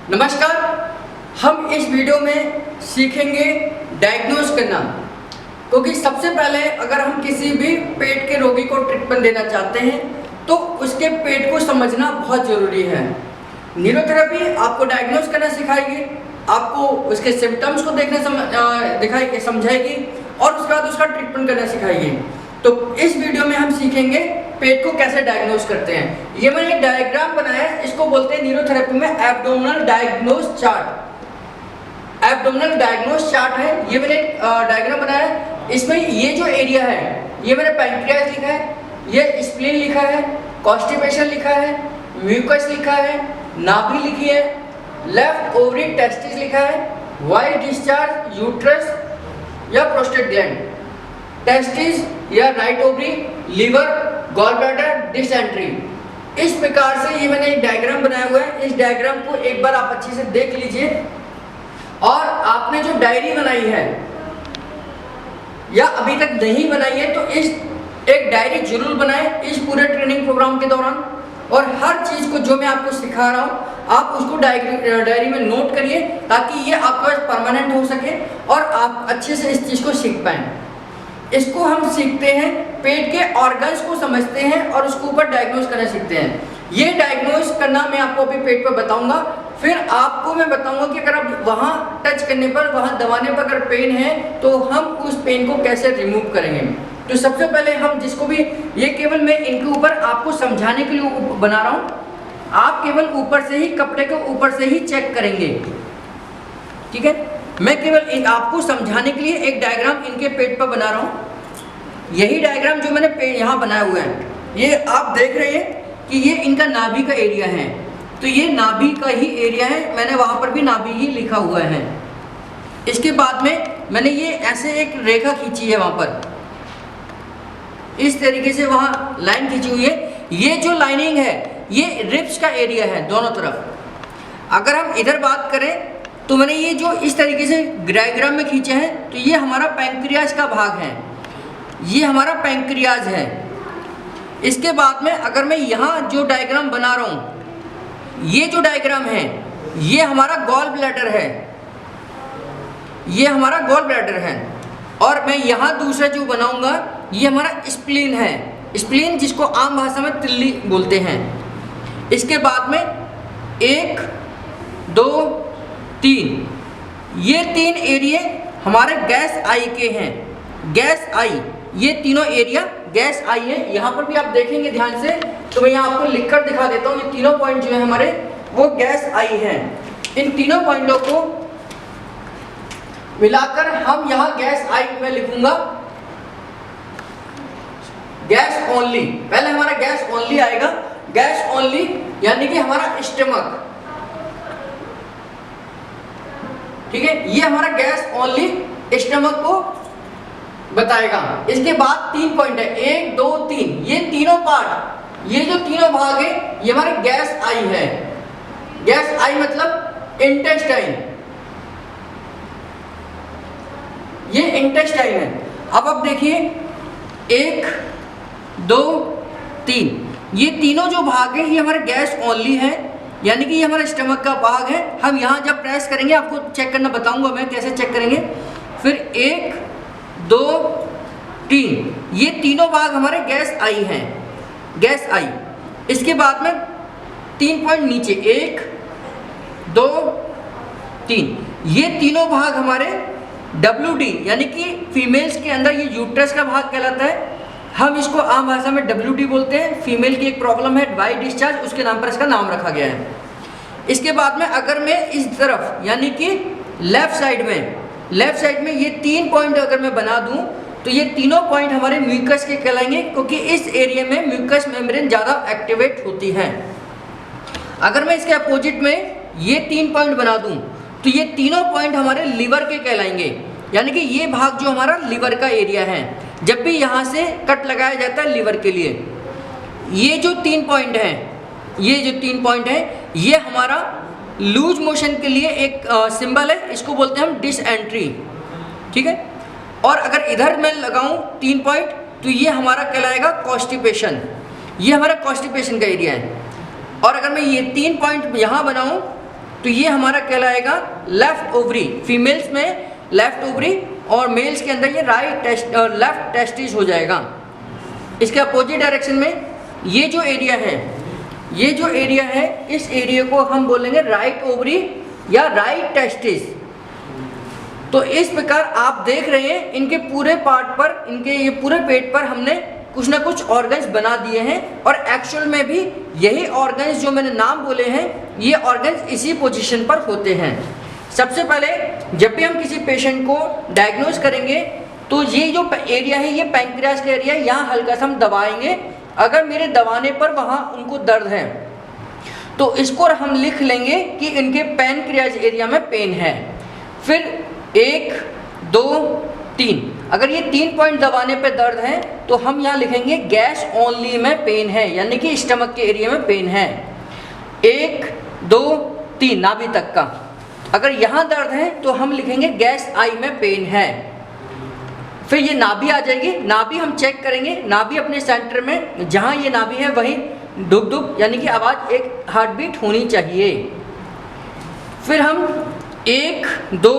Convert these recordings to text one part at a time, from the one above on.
नमस्कार। हम इस वीडियो में सीखेंगे डायग्नोज करना, क्योंकि सबसे पहले अगर हम किसी भी पेट के रोगी को ट्रीटमेंट देना चाहते हैं तो उसके पेट को समझना बहुत ज़रूरी है। न्यूरोथेरेपी आपको डायग्नोज करना सिखाएगी, आपको उसके सिम्टम्स को दिखाएगी, समझाएगी और उसके बाद उसका ट्रीटमेंट करना सिखाएगी। तो इस वीडियो में हम सीखेंगे पेट को कैसे डायग्नोज करते हैं। ये मैंने एक डायग्राम बनाया है, इसको बोलते हैं न्यूरोथेरेपी में abdominal diagnose chart. Abdominal diagnose chart है, ये मैंने एक डायग्राम बनाया है। इसमें ये जो एरिया है, ये मैंने पैंक्रियाज लिखा है, ये स्प्लीन लिखा है, कॉन्स्टिपेशन लिखा है, म्यूकस लिखा है, नाभि लिखी है, लेफ्ट ओवरी टेस्टिस लिखा है, वाइट डिस्चार्ज यूट्रस या प्रोस्टेट ग्लैंड, टेस्टिस या right ovary, liver, gall bladder, dysentery. इस प्रकार से ये मैंने एक डायग्राम बनाया हुआ है। इस डायग्राम को एक बार आप अच्छे से देख लीजिए और आपने जो डायरी बनाई है या अभी तक नहीं बनाई है तो इस एक डायरी जरूर बनाएं इस पूरे ट्रेनिंग प्रोग्राम के दौरान। और हर चीज को जो मैं आपको सिखा रहा हूं आप उसको डायरी में नोट करिए, ताकि ये आपके पास परमानेंट हो सके और आप अच्छे से इस चीज को सीख पाएं। इसको हम सीखते हैं, पेट के ऑर्गन्स को समझते हैं और उसके ऊपर डायग्नोज करना सीखते हैं। ये डायग्नोज करना मैं आपको अभी पेट पर बताऊंगा, फिर आपको मैं बताऊंगा कि अगर आप वहाँ टच करने पर, वहाँ दबाने पर अगर पेन है तो हम उस पेन को कैसे रिमूव करेंगे। तो सबसे पहले हम जिसको भी, ये केवल मैं इनके ऊपर आपको समझाने के लिए बना रहा हूँ, आप केवल ऊपर से ही, कपड़े के ऊपर से ही चेक करेंगे, ठीक है। मैं केवल आपको समझाने के लिए एक डायग्राम इनके पेट पर बना रहा हूँ। यही डायग्राम जो मैंने यहाँ बनाया हुआ है, ये आप देख रहे हैं कि ये इनका नाभि का एरिया है, तो ये नाभि का ही एरिया है। मैंने वहाँ पर भी नाभि ही लिखा हुआ है। इसके बाद में मैंने ये ऐसे एक रेखा खींची है, वहाँ पर इस तरीके से वहाँ लाइन खींची हुई है। ये जो लाइनिंग है ये रिब्स का एरिया है दोनों तरफ। अगर हम इधर बात करें तो मैंने ये जो इस तरीके से डायग्राम में खींचे हैं, तो ये हमारा पैंक्रियाज का भाग है, ये हमारा पैंक्रियाज है। इसके बाद में अगर मैं यहाँ जो डायग्राम बना रहा हूँ, ये जो डायग्राम है ये हमारा गॉल ब्लैडर है, ये हमारा गॉल ब्लैडर है। और मैं यहाँ दूसरा जो बनाऊंगा ये हमारा स्प्लीन है, स्प्लीन जिसको आम भाषा में तिल्ली बोलते हैं। इसके बाद में 1, 2, 3, ये 3 एरिया हमारे गैस आई के हैं। गैस आई, ये तीनों एरिया गैस आई है। यहाँ पर भी आप देखेंगे ध्यान से, तो मैं यहाँ आपको लिखकर दिखा देता हूँ। ये तीनों पॉइंट जो है हमारे वो गैस आई हैं। इन तीनों पॉइंटों को मिलाकर हम यहाँ गैस आई में लिखूंगा गैस ओनली। पहले हमारा गैस ओनली आएगा, गैस ओनली यानी कि हमारा स्टमक, ठीक है। ये हमारा गैस ओनली स्टमक को बताएगा। इसके बाद 3 पॉइंट है, 1, 2, 3, ये तीनों पार्ट, ये जो तीनों भाग है ये हमारे गैस आई है। गैस आई मतलब इंटेस्टाइन, ये इंटेस्टाइन है। अब आप देखिए 1, 2, 3, ये तीनों जो भाग है ये हमारे गैस ओनली है, यानी कि ये हमारा स्टमक का भाग है। हम यहाँ जब प्रेस करेंगे आपको चेक करना बताऊंगा मैं कैसे चेक करेंगे। फिर 1, 2, 3, ये तीनों भाग हमारे गैस आई हैं, गैस आई। इसके बाद में 3 पॉइंट नीचे 1, 2, 3, ये तीनों भाग हमारे WD यानी कि फीमेल्स के अंदर ये यूट्रस का भाग कहलाता है। हम इसको आम भाषा में WD बोलते हैं। फीमेल की एक प्रॉब्लम है वाइट डिस्चार्ज, उसके नाम पर इसका नाम रखा गया है। इसके बाद में अगर मैं इस तरफ यानी कि लेफ्ट साइड में ये 3 पॉइंट अगर मैं बना दूं तो ये तीनों पॉइंट हमारे म्यूकस के कहलाएंगे, क्योंकि इस एरिया में म्यूकस मेम्ब्रेन ज़्यादा एक्टिवेट होती है। अगर मैं इसके अपोजिट में ये 3 पॉइंट बना दूं तो ये तीनों पॉइंट हमारे लिवर के कहलाएंगे, यानी कि ये भाग जो हमारा लिवर का एरिया है। जब भी यहाँ से कट लगाया जाता है लिवर के लिए, ये जो 3 पॉइंट हैं, ये जो 3 पॉइंट हैं ये हमारा लूज मोशन के लिए एक सिंबल है, इसको बोलते हैं हम डिसएंट्री, ठीक है। और अगर इधर मैं लगाऊं 3 पॉइंट तो ये हमारा कहलाएगा कॉन्स्टिपेशन, ये हमारा कॉन्स्टिपेशन का एरिया है। और अगर मैं ये 3 पॉइंट यहाँ बनाऊं तो ये हमारा कहलाएगा लेफ्ट ओवरी, फीमेल्स में लेफ्ट ओवरी और मेल्स के अंदर ये लेफ्ट टेस्टिस हो जाएगा। इसके अपोजिट डायरेक्शन में ये जो एरिया है, इस एरिया को हम बोलेंगे राइट ओवरी या राइट टेस्टिस। तो इस प्रकार आप देख रहे हैं इनके पूरे पार्ट पर, इनके ये पूरे पेट पर हमने कुछ ना कुछ ऑर्गन्स बना दिए हैं, और एक्चुअल में भी यही ऑर्गन्स जो मैंने नाम बोले हैं, ये ऑर्गन्स इसी पोजीशन पर होते हैं। सबसे पहले जब भी हम किसी पेशेंट को डायग्नोज करेंगे तो ये जो एरिया है, ये पैंक्रियास का एरिया है, यहाँ हल्का सा हम दबाएंगे। अगर मेरे दबाने पर वहाँ उनको दर्द है तो इसको हम लिख लेंगे कि इनके पैंक्रियास एरिया में पेन है। फिर 1 2 3, अगर ये 3 पॉइंट दबाने पे दर्द है तो हम यहाँ लिखेंगे गैस ओनली में पेन है, यानी कि स्टमक के एरिया में पेन है। 1 2 3 नाभि तक का। अगर यहाँ दर्द है तो हम लिखेंगे गैस आई में पेन है। फिर ये नाभि आ जाएगी, नाभि हम चेक करेंगे, नाभि अपने सेंटर में जहाँ ये नाभि है वहीं डुक डुक यानी कि आवाज़, एक हार्ट बीट होनी चाहिए। फिर हम 1 2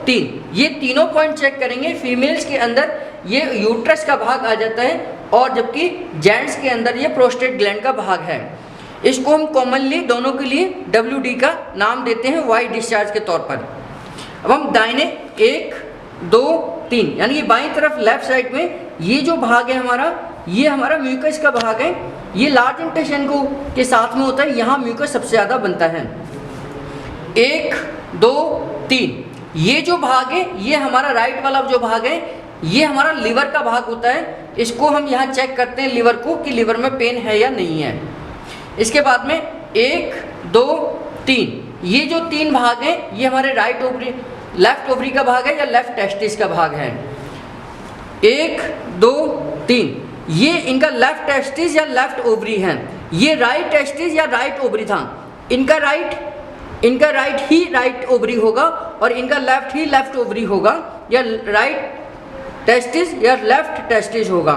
3 ये तीनों पॉइंट चेक करेंगे। फीमेल्स के अंदर ये यूट्रस का भाग आ जाता है, और जबकि जेंट्स के अंदर ये प्रोस्टेट ग्लैंड का भाग है। इसको हम कॉमनली दोनों के लिए WD का नाम देते हैं, वाइट डिस्चार्ज के तौर पर। अब हम दाहिने 1 2 3 यानी कि बाईं तरफ लेफ्ट साइड में ये जो भाग है हमारा, ये हमारा म्यूकस का भाग है। ये लार्ज इंटेस्टाइन को के साथ में होता है, यहाँ म्यूकस सबसे ज़्यादा बनता है। 1 2 3 ये जो भाग है, ये हमारा राइट वाला जो भाग है, ये हमारा लिवर का भाग होता है। इसको हम यहाँ चेक करते हैं लिवर को कि लिवर में पेन है या नहीं है। इसके बाद में 1 2 3 ये जो 3 भाग हैं, ये हमारे लेफ्ट ओवरी का भाग है या लेफ्ट टेस्टिस का भाग है। 1 2 3 ये इनका लेफ्ट टेस्टिस या लेफ्ट ओवरी है। ये राइट टेस्टिस या राइट ओवरी था। इनका राइट ही राइट ओवरी होगा और इनका लेफ्ट ही लेफ्ट ओवरी होगा, या राइट टेस्टिस या लेफ्ट टेस्टिस होगा।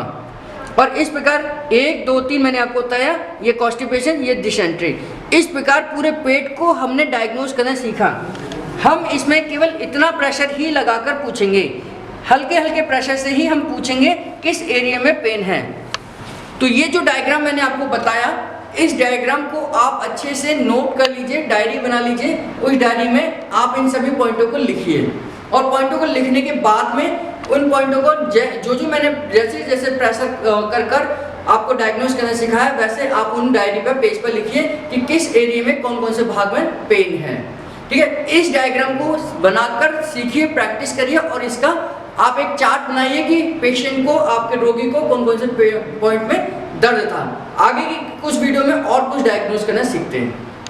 और इस प्रकार 1 2 3 मैंने आपको बताया, ये कॉन्स्टिपेशन, ये डिसेंट्री। इस प्रकार पूरे पेट को हमने डायग्नोज करना सीखा। हम इसमें केवल इतना प्रेशर ही लगाकर पूछेंगे, हल्के हल्के प्रेशर से ही हम पूछेंगे किस एरिया में पेन है। तो ये जो डायग्राम मैंने आपको बताया, इस डायग्राम को आप अच्छे से नोट कर लीजिए, डायरी बना लीजिए। उस डायरी में आप इन सभी पॉइंटों को लिखिए, और पॉइंटों को लिखने के बाद में उन पॉइंटों को जो मैंने जैसे प्रेशर कर आपको डायग्नोज करना सिखाया, वैसे आप उन डायरी पर पेज पर लिखिए कि किस एरिया में कौन कौन से भाग में पेन है। ठीक है, इस डायग्राम को बनाकर सीखिए, प्रैक्टिस करिए, और इसका आप एक चार्ट बनाइए कि पेशेंट को, आपके रोगी को कौन कौन से पॉइंट में दर्द था। आगे की कुछ वीडियो में और कुछ डायग्नोज करना सीखते हैं।